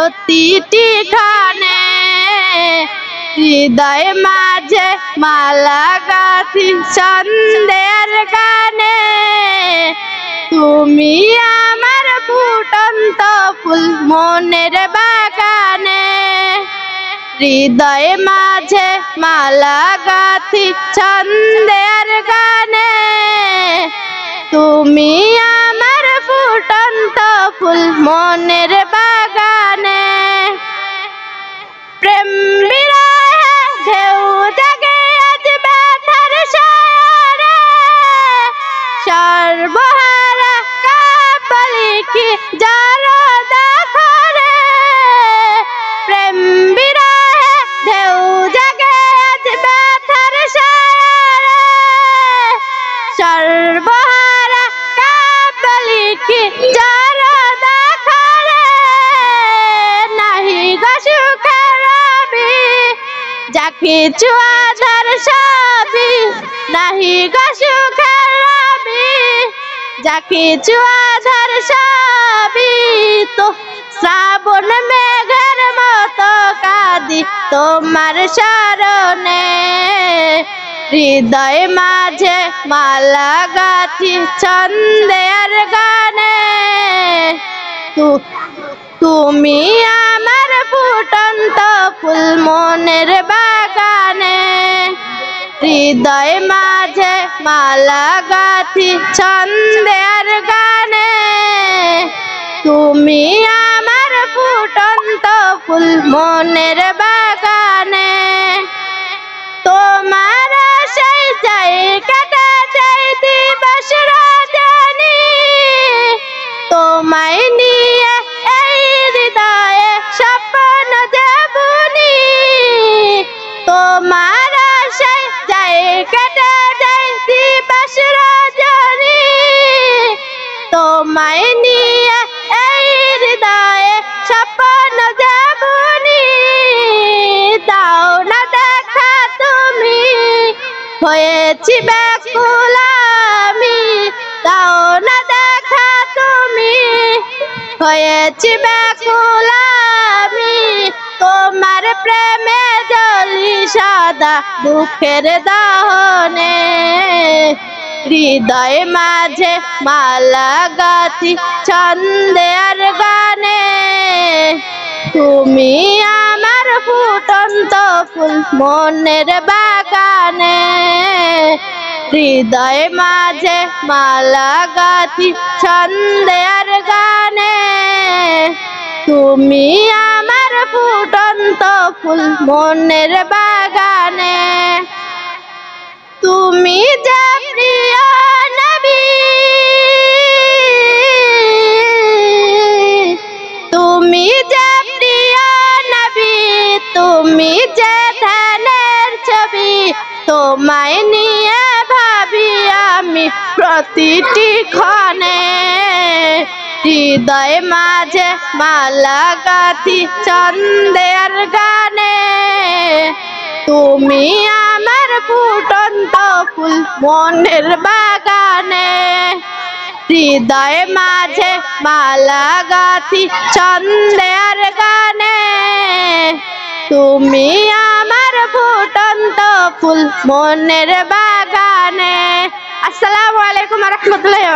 প্রতিটি ক্ষণে হৃদয় মাঝে মালা গাঁথি ছন্দের গানে তুমি আমার ফুটন্ত ফুল মনের বাগানে হৃদয় মাঝে মালা গাঁথি ছন্দের গানে তুমি আমার ফুটন্ত ফুল মনের বাগানে প্রেম বিরহে ঢেউ জাগে আজ ব্যথার সায়ারে সর্বহারা কাপালিকি যার দেখরে প্রেম বিরহে ঢেউ জাগে আজ ব্যথার সায়ারে সর্বহারা কাপালিকি যার দেখরে নাহি গো সুখের রবি যা কিছু আধার সবই নাহি গো সুখের রবি যা কিছু আধার সবই তো শ্রাবণ মেঘের মতো কাঁদি তোমার শরণে হৃদয় মাঝে মালা গাঁথি ছন্দের গানে তুমি আমার ফুটন্ত ফুল মনের বাগানে হৃদয় মাঝে মালা গাঁথি ছন্দের গানে তুমি আমার ফুটন্ত ফুল মনের বাগানে তোমার সেই চাই কাটা চাই দিবস রজনী তোমায় নিয়ে এই হৃদয়ে স্বপ্ন দেবুনি তোমার সেই চাই কাটা চাই দিবস রজনী তোমায় নিয়ে এই হৃদয়ে স্বপ্ন দেবুনি দাও না দেখা তুমি হয়েছি ব্যাকুল আমি দাও না দেখা তুমি হয়েছি ব্যাকুল আমি তোমার প্রেমে জ্বলি সদা দুঃখের দহনে হৃদয় মাঝে মালা গাঁথি ছন্দের গানে তুমি আমার ফুটন্ত ফুল মনের বাগানে হৃদয় মাঝে মালা গাঁথি ছন্দের গানে তুমি আমার ফুটন্ত ফুল মনের বাগানে তুমি যে প্রিয় নবী তুমি যে প্রিয় নবী তুমি যে ধ্যানের ছবি তোমায় নিয়ে ভাবি আমি প্রতিটি ক্ষণে হৃদয় মাঝে মালা গাঁথি ছন্দের গানে তুমি আমার ফুটন্ত ফুল মনের বাগানে হৃদয় মাঝে মালা গাঁথি ছন্দের গানে তুমি আমার ফুটন্ত ফুল মনের বাগানে। আসসালামু আলাইকুম ওয়া রাহমাতুল্লাহি।